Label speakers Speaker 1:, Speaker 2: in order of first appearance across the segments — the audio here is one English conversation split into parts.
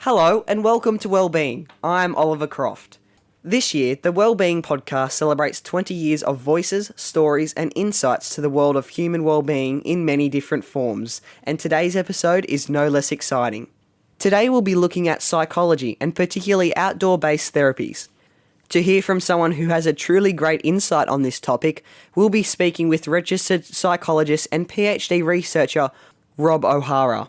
Speaker 1: Hello and welcome to Wellbeing. I'm Oliver Croft. This year, the Wellbeing podcast celebrates 20 years of voices, stories and insights to the world of human wellbeing in many different forms, and today's episode is no less exciting. Today we'll be looking at psychology and particularly outdoor-based therapies. To hear from someone who has a truly great insight on this topic, we'll be speaking with registered psychologist and PhD researcher Rob O'Hara.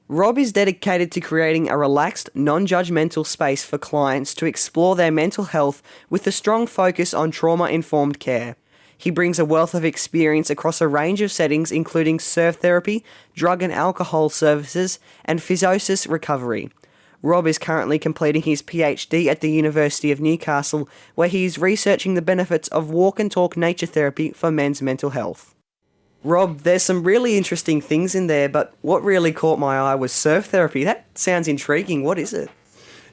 Speaker 1: Rob is dedicated to creating a relaxed, non-judgemental space for clients to explore their mental health with a strong focus on trauma-informed care. He brings a wealth of experience across a range of settings including surf therapy, drug and alcohol services, and psychosis recovery. Rob is currently completing his PhD at the University of Newcastle, where he is researching the benefits of walk and talk nature therapy for men's mental health. Rob, there's some really interesting things in there, but what really caught my eye was surf therapy. That sounds intriguing. What is it?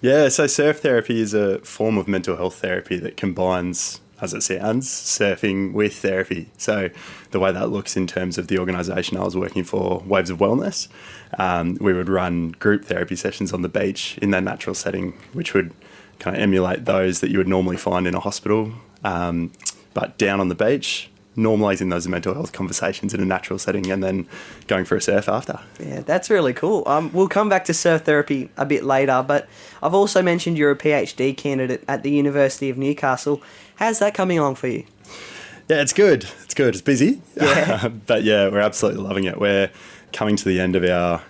Speaker 2: Yeah, so surf therapy is a form of mental health therapy that combines, as it sounds, surfing with therapy. So the way that looks in terms of the organisation I was working for, Waves of Wellness, we would run group therapy sessions on the beach in that natural setting, which would kind of emulate those that you would normally find in a hospital, but down on the beach, normalising those mental health conversations in a natural setting and then going for a surf after.
Speaker 1: Yeah, that's really cool. We'll come back to surf therapy a bit later, but I've also mentioned you're a PhD candidate at the University of Newcastle. How's that coming along for you?
Speaker 2: Yeah, it's good. It's busy.
Speaker 1: Yeah.
Speaker 2: But yeah, we're absolutely loving it. We're coming to the end of our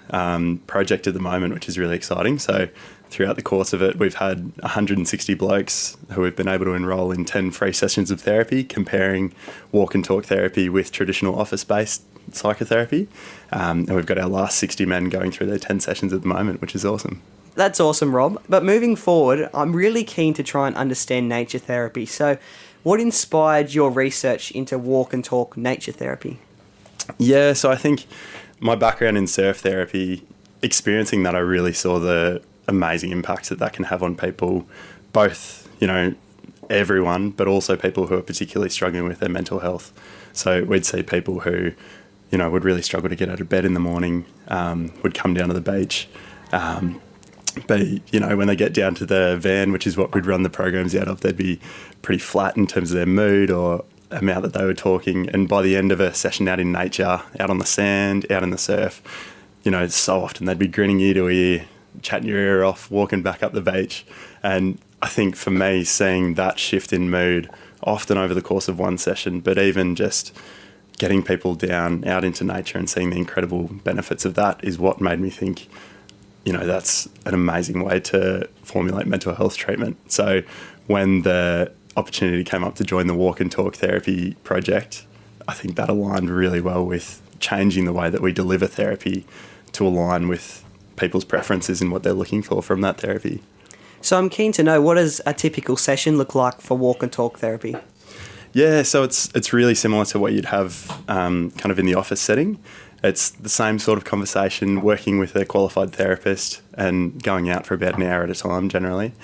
Speaker 2: project at the moment, which is really exciting. So throughout the course of it, we've had 160 blokes who have been able to enrol in 10 free sessions of therapy, comparing walk and talk therapy with traditional office-based psychotherapy. And we've got our last 60 men going through their 10 sessions at the moment, which is awesome.
Speaker 1: That's awesome, Rob. But moving forward, I'm really keen to try and understand nature therapy. So what inspired your research into walk and talk nature therapy?
Speaker 2: Yeah, so I think my background in surf therapy, experiencing that, I really saw the amazing impacts that can have on people, both, everyone, but also people who are particularly struggling with their mental health. So we'd see people who, would really struggle to get out of bed in the morning, would come down to the beach, but, when they get down to the van, which is what we'd run the programs out of, they'd be pretty flat in terms of their mood or amount that they were talking. And by the end of a session out in nature, out on the sand, out in the surf, so often they'd be grinning ear to ear, chatting your ear off, walking back up the beach. And I think for me, seeing that shift in mood, often over the course of one session, but even just getting people down out into nature and seeing the incredible benefits of that is what made me think, that's an amazing way to formulate mental health treatment. So when the opportunity came up to join the walk and talk therapy project, I think that aligned really well with changing the way that we deliver therapy to align with people's preferences and what they're looking for from that therapy.
Speaker 1: So I'm keen to know, what does a typical session look like for walk and talk therapy?
Speaker 2: Yeah, so it's really similar to what you'd have kind of in the office setting. It's the same sort of conversation, working with a qualified therapist and going out for about an hour at a time generally.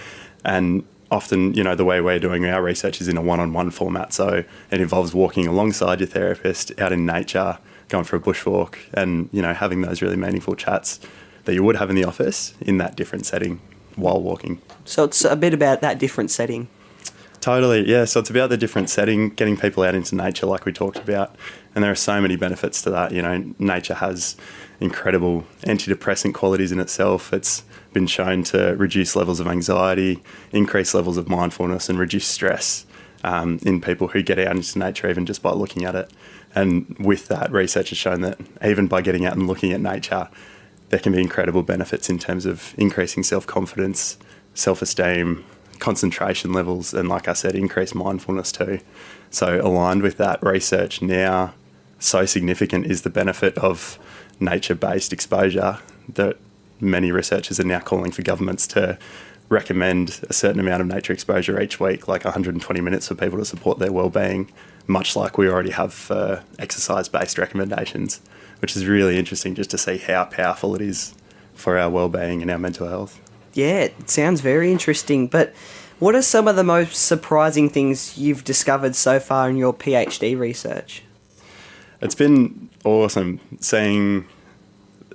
Speaker 2: And often, the way we're doing our research is in a one-on-one format. So it involves walking alongside your therapist out in nature, going for a bushwalk and, having those really meaningful chats that you would have in the office in that different setting while walking.
Speaker 1: So it's a bit about that different setting.
Speaker 2: Totally, yeah. So it's about the different setting, getting people out into nature like we talked about. And there are so many benefits to that. Nature has incredible antidepressant qualities in itself. It's been shown to reduce levels of anxiety, increase levels of mindfulness and reduce stress in people who get out into nature even just by looking at it. And with that, research has shown that even by getting out and looking at nature, there can be incredible benefits in terms of increasing self-confidence, self-esteem, concentration levels, and like I said, increased mindfulness too. So aligned with that research now, so significant is the benefit of nature-based exposure that many researchers are now calling for governments to recommend a certain amount of nature exposure each week, like 120 minutes for people to support their well-being, much like we already have for exercise-based recommendations, which is really interesting just to see how powerful it is for our well-being and our mental health.
Speaker 1: Yeah, it sounds very interesting, but what are some of the most surprising things you've discovered so far in your PhD research?
Speaker 2: It's been awesome seeing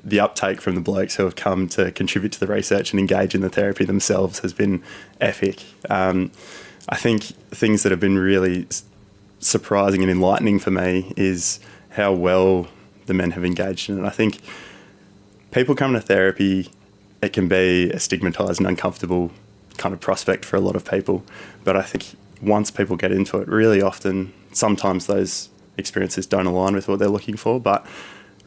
Speaker 2: the uptake from the blokes who have come to contribute to the research and engage in the therapy themselves has been epic. I think things that have been really surprising and enlightening for me is how well the men have engaged in it. I think people come to therapy, it can be a stigmatised and uncomfortable kind of prospect for a lot of people. But I think once people get into it, really often, sometimes those experiences don't align with what they're looking for, but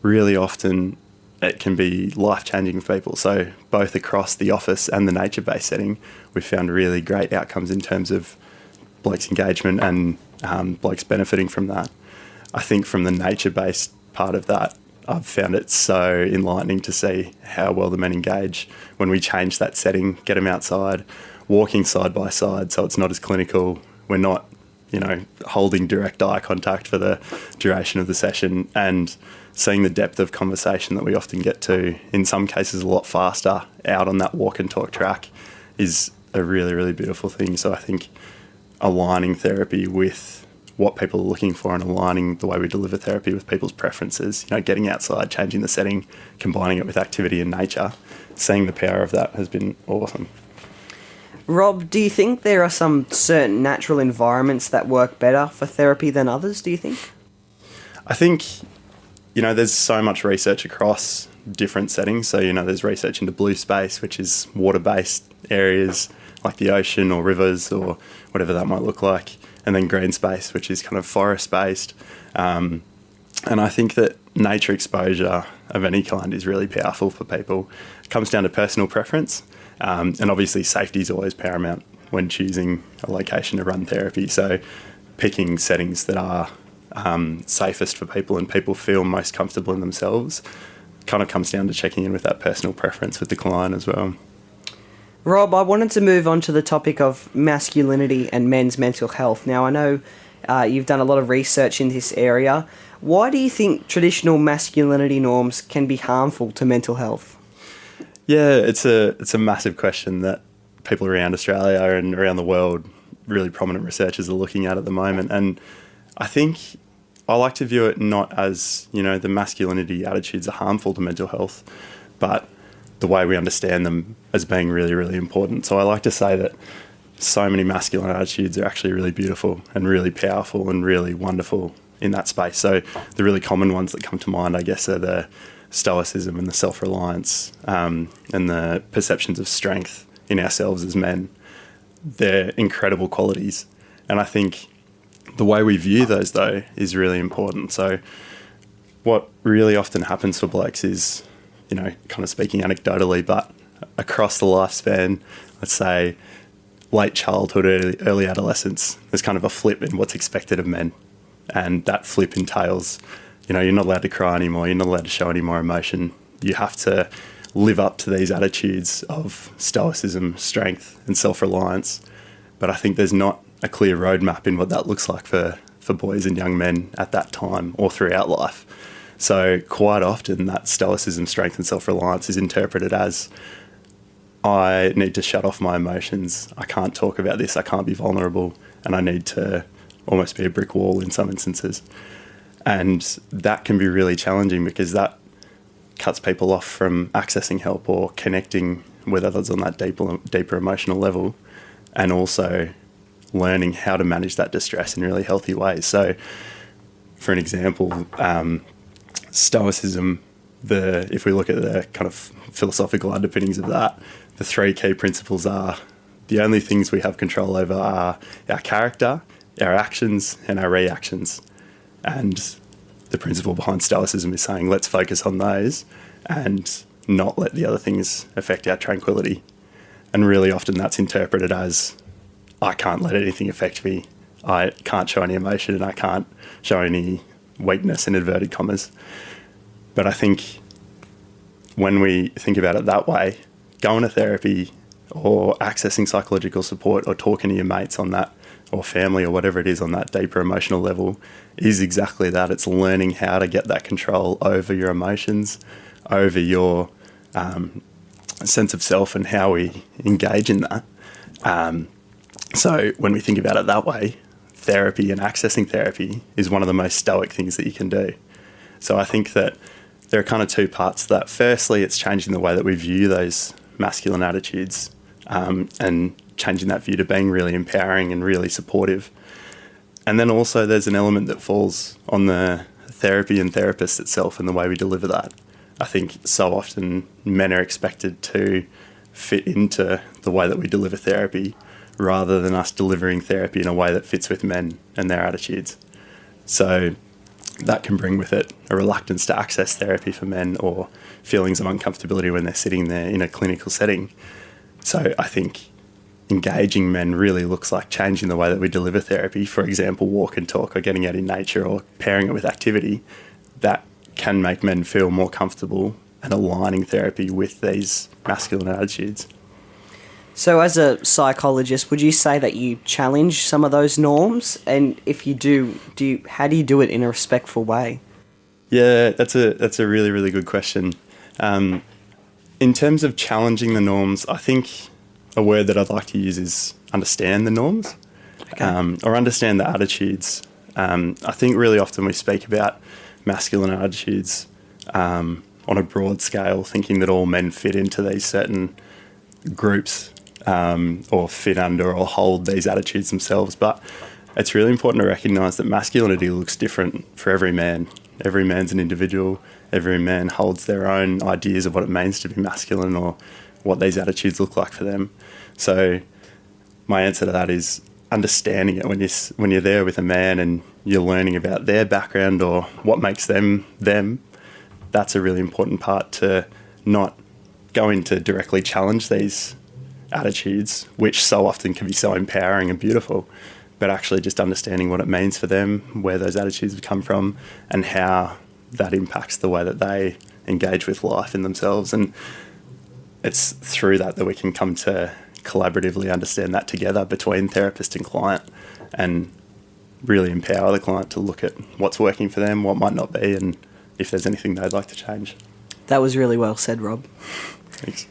Speaker 2: really often it can be life-changing for people. So both across the office and the nature-based setting, we've found really great outcomes in terms of blokes' engagement and blokes benefiting from that. I think from the nature-based part of that, I've found it so enlightening to see how well the men engage when we change that setting, get them outside, walking side by side so it's not as clinical. We're not, holding direct eye contact for the duration of the session, and seeing the depth of conversation that we often get to, in some cases a lot faster, out on that walk and talk track is a really, really beautiful thing. So I think aligning therapy with what people are looking for and aligning the way we deliver therapy with people's preferences, getting outside, changing the setting, combining it with activity and nature, seeing the power of that has been awesome.
Speaker 1: Rob, do you think there are some certain natural environments that work better for therapy than others, do you think?
Speaker 2: I think, there's so much research across different settings. So, there's research into blue space, which is water-based areas like the ocean or rivers or whatever that might look like. And then green space, which is kind of forest-based. And I think that nature exposure of any kind is really powerful for people. It comes down to personal preference. And obviously safety is always paramount when choosing a location to run therapy. So picking settings that are safest for people and people feel most comfortable in themselves kind of comes down to checking in with that personal preference with the client as well.
Speaker 1: Rob, I wanted to move on to the topic of masculinity and men's mental health. Now, I know you've done a lot of research in this area. Why do you think traditional masculinity norms can be harmful to mental health?
Speaker 2: Yeah, it's a massive question that people around Australia and around the world, really prominent researchers are looking at the moment. And I think I like to view it not as, the masculinity attitudes are harmful to mental health, but the way we understand them as being really, really important. So I like to say that so many masculine attitudes are actually really beautiful and really powerful and really wonderful in that space. So the really common ones that come to mind, I guess, are the stoicism and the self-reliance and the perceptions of strength in ourselves as men. They're incredible qualities. And I think the way we view those, though, is really important. So what really often happens for blokes is, kind of speaking anecdotally, but across the lifespan, let's say late childhood, early adolescence, there's kind of a flip in what's expected of men. And that flip entails, you're not allowed to cry anymore, you're not allowed to show any more emotion. You have to live up to these attitudes of stoicism, strength and self-reliance. But I think there's not a clear roadmap in what that looks like for boys and young men at that time or throughout life. So quite often that stoicism, strength and self-reliance is interpreted as, I need to shut off my emotions, I can't talk about this, I can't be vulnerable, and I need to almost be a brick wall in some instances. And that can be really challenging because that cuts people off from accessing help or connecting with others on that deeper emotional level, and also learning how to manage that distress in really healthy ways. So for an example, stoicism, if we look at the kind of philosophical underpinnings of that, the three key principles are the only things we have control over are our character, our actions and our reactions. And the principle behind stoicism is saying, let's focus on those and not let the other things affect our tranquility. And really often that's interpreted as, I can't let anything affect me. I can't show any emotion and I can't show any weakness in inverted commas. But I think when we think about it that way, going to therapy or accessing psychological support or talking to your mates on that, or family or whatever it is on that deeper emotional level, is exactly that. It's learning how to get that control over your emotions, over your sense of self and how we engage in that. So when we think about it that way, therapy and accessing therapy is one of the most stoic things that you can do. So I think that there are kind of two parts to that. Firstly, it's changing the way that we view those masculine attitudes, and changing that view to being really empowering and really supportive. And then also there's an element that falls on the therapy and therapist itself and the way we deliver that. I think so often men are expected to fit into the way that we deliver therapy rather than us delivering therapy in a way that fits with men and their attitudes. So that can bring with it a reluctance to access therapy for men, or feelings of uncomfortability when they're sitting there in a clinical setting. So I think engaging men really looks like changing the way that we deliver therapy. For example, walk and talk, or getting out in nature, or pairing it with activity that can make men feel more comfortable and aligning therapy with these masculine attitudes.
Speaker 1: So as a psychologist, would you say that you challenge some of those norms? And if you do, how do you do it in a respectful way?
Speaker 2: Yeah, that's a really, really good question. In terms of challenging the norms, I think a word that I'd like to use is understand the norms, or understand the attitudes. I think really often we speak about masculine attitudes on a broad scale, thinking that all men fit into these certain groups, or fit under or hold these attitudes themselves. But it's really important to recognise that masculinity looks different for every man. Every man's an individual. Every man holds their own ideas of what it means to be masculine, or what these attitudes look like for them. So my answer to that is understanding it. When you're there with a man and you're learning about their background or what makes them them, that's a really important part, to not go in to directly challenge these attitudes, which so often can be so empowering and beautiful, but actually just understanding what it means for them, where those attitudes have come from, and how that impacts the way that they engage with life and themselves. And it's through that we can come to collaboratively understand that together between therapist and client, and really empower the client to look at what's working for them, what might not be, and if there's anything they'd like to change.
Speaker 1: That was really well said, Rob.
Speaker 2: Thanks.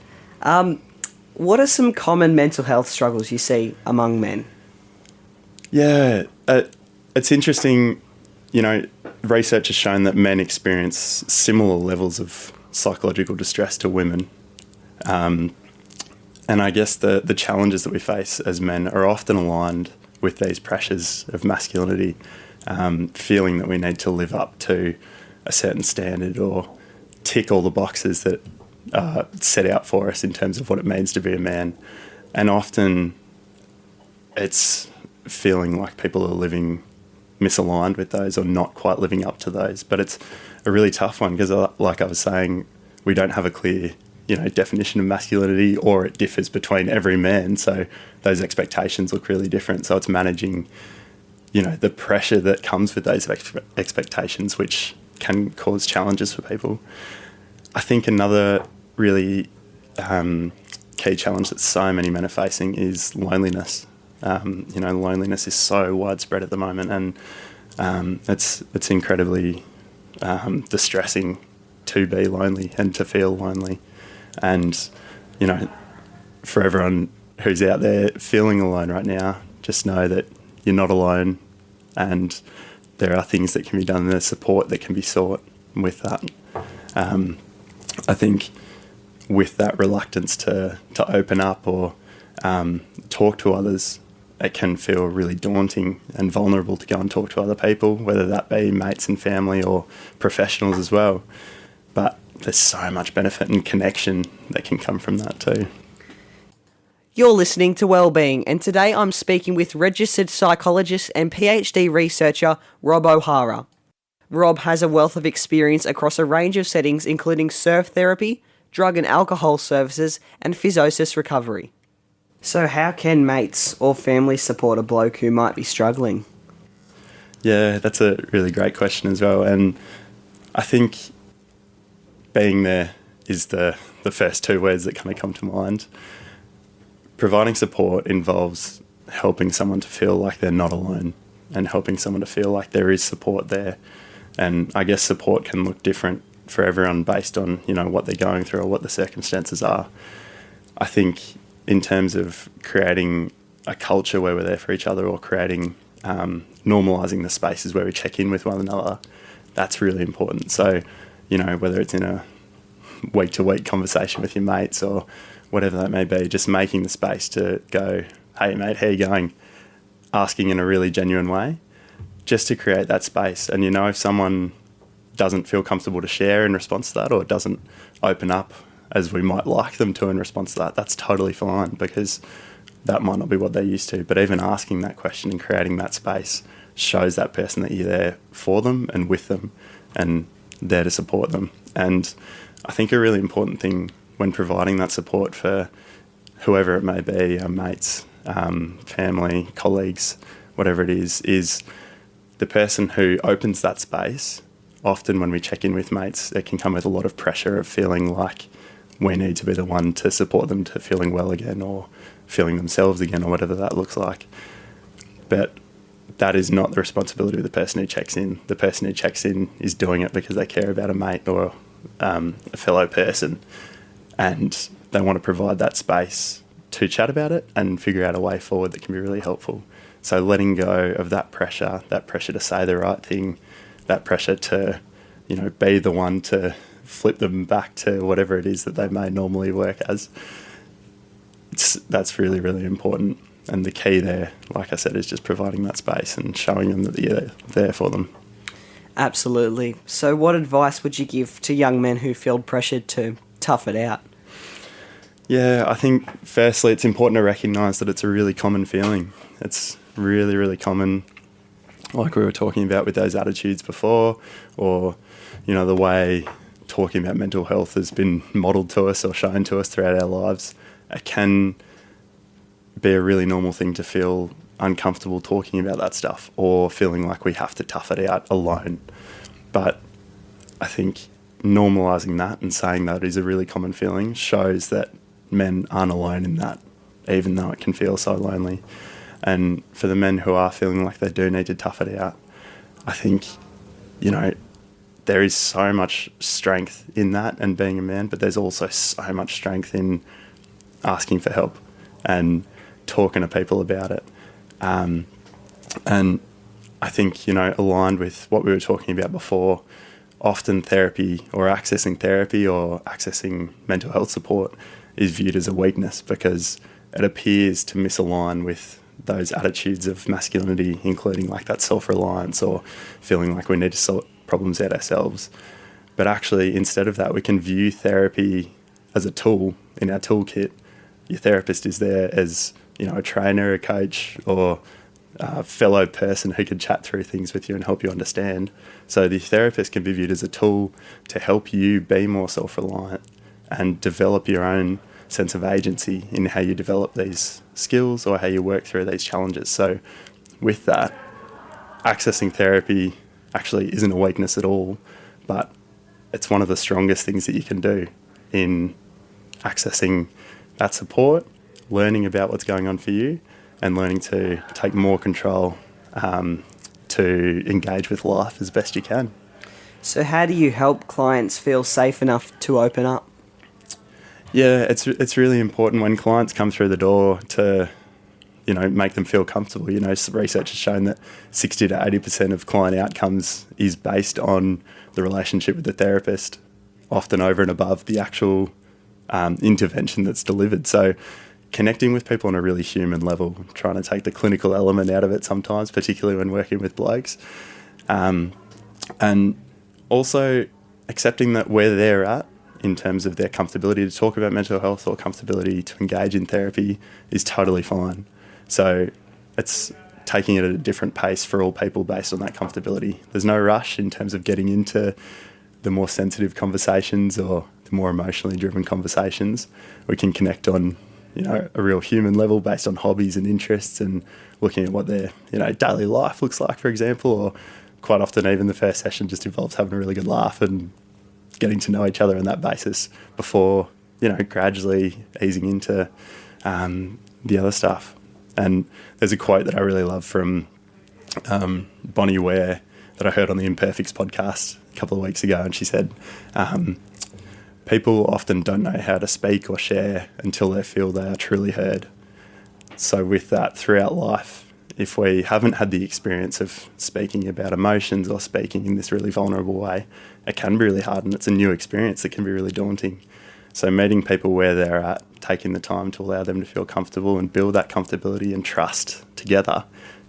Speaker 1: What are some common mental health struggles you see among men?
Speaker 2: Yeah, it's interesting. Research has shown that men experience similar levels of psychological distress to women. And I guess the challenges that we face as men are often aligned with these pressures of masculinity, feeling that we need to live up to a certain standard or tick all the boxes that are set out for us in terms of what it means to be a man. And often it's feeling like people are living misaligned with those, or not quite living up to those. But it's a really tough one because, like I was saying, we don't have a clear definition of masculinity, or it differs between every man. So those expectations look really different. So it's managing, the pressure that comes with those expectations, which can cause challenges for people. I think another really key challenge that so many men are facing is loneliness. Loneliness is so widespread at the moment, and it's incredibly distressing to be lonely and to feel lonely. And, for everyone who's out there feeling alone right now, just know that you're not alone, and there are things that can be done, and there's support that can be sought with that. I think with that reluctance to open up or talk to others, it can feel really daunting and vulnerable to go and talk to other people, whether that be mates and family or professionals as well. But there's so much benefit and connection that can come from that too.
Speaker 1: You're listening to Wellbeing, and today I'm speaking with registered psychologist and PhD researcher Rob O'Hara. Rob has a wealth of experience across a range of settings, including surf therapy, drug and alcohol services, and psychosis recovery. So how can mates or family support a bloke who might be struggling?
Speaker 2: Yeah, that's a really great question as well. And I think being there is the first two words that kind of come to mind. Providing support involves helping someone to feel like they're not alone, and helping someone to feel like there is support there. And I guess support can look different for everyone based on, what they're going through or what the circumstances are. I think in terms of creating a culture where we're there for each other, or creating, normalising the spaces where we check in with one another, that's really important. So whether it's in a week-to-week conversation with your mates or whatever that may be, just making the space to go, hey mate, how you going? Asking in a really genuine way, just to create that space. And if someone doesn't feel comfortable to share in response to that, or doesn't open up as we might like them to in response to that, that's totally fine, because that might not be what they're used to. But even asking that question and creating that space shows that person that you're there for them and with them and there to support them. And I think a really important thing when providing that support for whoever it may be, our mates, family, colleagues, whatever it is the person who opens that space. Often when we check in with mates, it can come with a lot of pressure of feeling like we need to be the one to support them to feeling well again, or feeling themselves again, or whatever that looks like. But that is not the responsibility of the person who checks in. The person who checks in is doing it because they care about a mate or a fellow person, and they want to provide that space to chat about it and figure out a way forward that can be really helpful. So letting go of that pressure to say the right thing, that pressure to, be the one to flip them back to whatever it is that they may normally work as. That's really, really important. And the key there, like I said, is just providing that space and showing them that you're there for them.
Speaker 1: Absolutely. So what advice would you give to young men who feel pressured to tough it out?
Speaker 2: Yeah, I think firstly it's important to recognise that it's a really common feeling. It's really, really common, like we were talking about with those attitudes before, or, the way talking about mental health has been modelled to us or shown to us throughout our lives. It can be a really normal thing to feel uncomfortable talking about that stuff, or feeling like we have to tough it out alone. But I think normalising that and saying that is a really common feeling shows that men aren't alone in that, even though it can feel so lonely. And for the men who are feeling like they do need to tough it out, I think, there is so much strength in that and being a man, but there's also so much strength in asking for help and talking to people about it. And I think, aligned with what we were talking about before, often therapy or accessing mental health support is viewed as a weakness, because it appears to misalign with those attitudes of masculinity, including like that self-reliance or feeling like we need to sort problems out ourselves. But actually, instead of that, we can view therapy as a tool in our toolkit. Your therapist is there as, a trainer, a coach, or a fellow person who can chat through things with you and help you understand. So the therapist can be viewed as a tool to help you be more self-reliant and develop your own sense of agency in how you develop these skills or how you work through these challenges. So with that, accessing therapy actually isn't a weakness at all, but it's one of the strongest things that you can do in accessing that support, learning about what's going on for you, and learning to take more control to engage with life as best you can.
Speaker 1: So how do you help clients feel safe enough to open up?
Speaker 2: Yeah, it's really important when clients come through the door to, make them feel comfortable. Research has shown that 60 to 80% of client outcomes is based on the relationship with the therapist, often over and above the actual intervention that's delivered. So connecting with people on a really human level, trying to take the clinical element out of it sometimes, particularly when working with blokes. And also accepting that where they're at in terms of their comfortability to talk about mental health or comfortability to engage in therapy is totally fine. So it's taking it at a different pace for all people based on that comfortability. There's no rush in terms of getting into the more sensitive conversations or the more emotionally driven conversations. We can connect on, a real human level based on hobbies and interests and looking at what their, daily life looks like, for example, or quite often even the first session just involves having a really good laugh and getting to know each other on that basis before, gradually easing into the other stuff. And there's a quote that I really love from Bonnie Ware that I heard on the Imperfects podcast a couple of weeks ago, and she said, people often don't know how to speak or share until they feel they are truly heard. So with that, throughout life, if we haven't had the experience of speaking about emotions or speaking in this really vulnerable way, it can be really hard, and it's a new experience. It can be really daunting. So meeting people where they're at, taking the time to allow them to feel comfortable and build that comfortability and trust together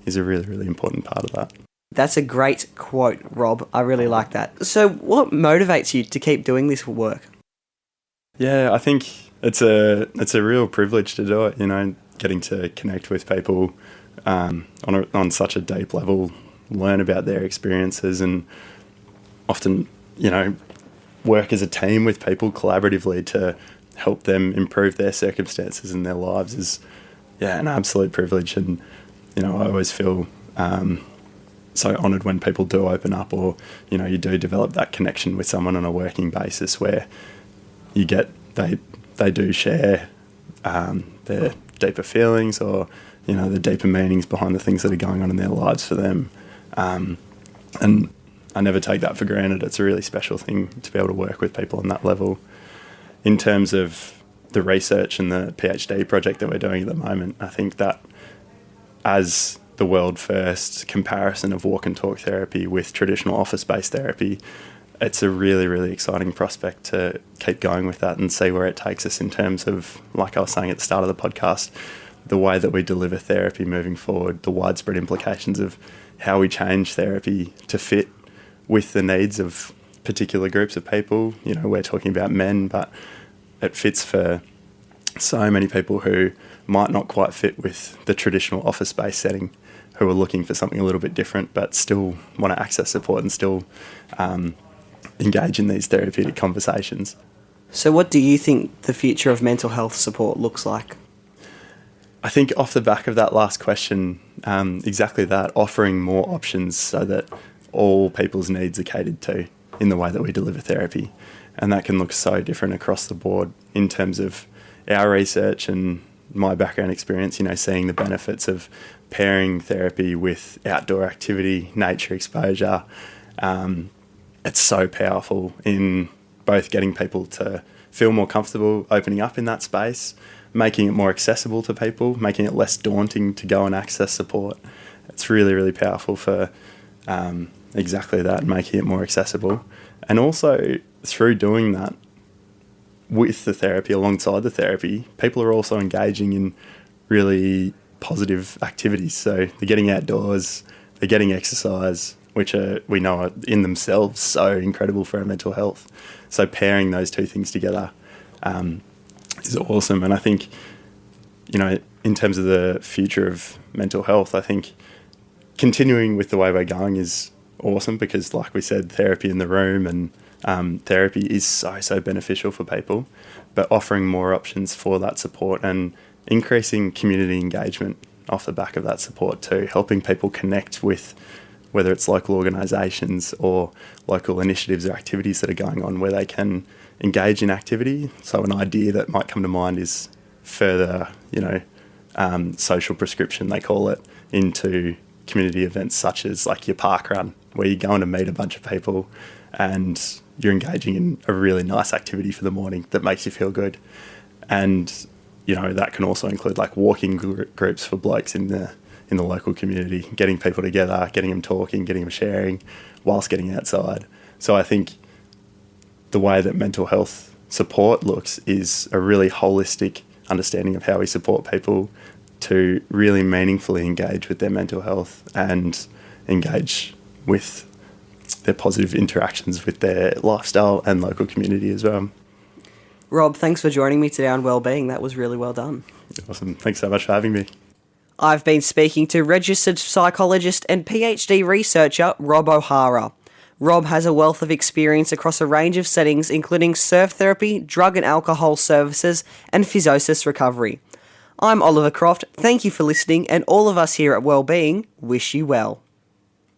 Speaker 2: is a really, really important part of that.
Speaker 1: That's a great quote, Rob. I really like that. So what motivates you to keep doing this work?
Speaker 2: Yeah, I think it's a real privilege to do it, you know, getting to connect with people on such a deep level, learn about their experiences, and often, you know, work as a team with people collaboratively to help them improve their circumstances and their lives is, an absolute privilege. And, you know, I always feel so honoured when people do open up, or, you know, you do develop that connection with someone on a working basis where you get, they do share their deeper feelings, or, you know, the deeper meanings behind the things that are going on in their lives for them. And I never take that for granted. It's a really special thing to be able to work with people on that level. In terms of the research and the PhD project that we're doing at the moment, I think that as the world first comparison of walk and talk therapy with traditional office-based therapy, it's a really, really exciting prospect to keep going with that and see where it takes us in terms of, like I was saying at the start of the podcast, the way that we deliver therapy moving forward, the widespread implications of how we change therapy to fit with the needs of particular groups of people. You know, we're talking about men, but it fits for so many people who might not quite fit with the traditional office-based setting, who are looking for something a little bit different, but still want to access support and still engage in these therapeutic conversations.
Speaker 1: So what do you think the future of mental health support looks like?
Speaker 2: I think off the back of that last question, exactly that, offering more options so that all people's needs are catered to in the way that we deliver therapy. And that can look so different across the board in terms of our research and my background experience, you know, seeing the benefits of pairing therapy with outdoor activity, nature exposure. It's so powerful in both getting people to feel more comfortable opening up in that space, making it more accessible to people, making it less daunting to go and access support. It's really, really powerful for exactly that, making it more accessible. And also through doing that with the therapy, alongside the therapy, people are also engaging in really positive activities. So they're getting outdoors, they're getting exercise, which we know are in themselves so incredible for our mental health. So pairing those two things together is awesome. And I think, you know, in terms of the future of mental health, I think continuing with the way we're going is awesome because, like we said, therapy in the room and therapy is so beneficial for people, but offering more options for that support and increasing community engagement off the back of that support too, helping people connect with whether it's local organisations or local initiatives or activities that are going on where they can engage in activity. So an idea that might come to mind is further, you know, social prescription, they call it, into community events such as like your park run, where you're going to meet a bunch of people and you're engaging in a really nice activity for the morning that makes you feel good. And, you know, that can also include like walking groups for blokes in the local community, getting people together, getting them talking, getting them sharing whilst getting outside. So I think the way that mental health support looks is a really holistic understanding of how we support people to really meaningfully engage with their mental health and engage with their positive interactions with their lifestyle and local community as well.
Speaker 1: Rob, thanks for joining me today on Wellbeing. That was really well done.
Speaker 2: Awesome. Thanks so much for having me.
Speaker 1: I've been speaking to registered psychologist and PhD researcher Rob O'Hara. Rob has a wealth of experience across a range of settings, including surf therapy, drug and alcohol services, and psychosis recovery. I'm Oliver Croft. Thank you for listening, and all of us here at Wellbeing wish you well.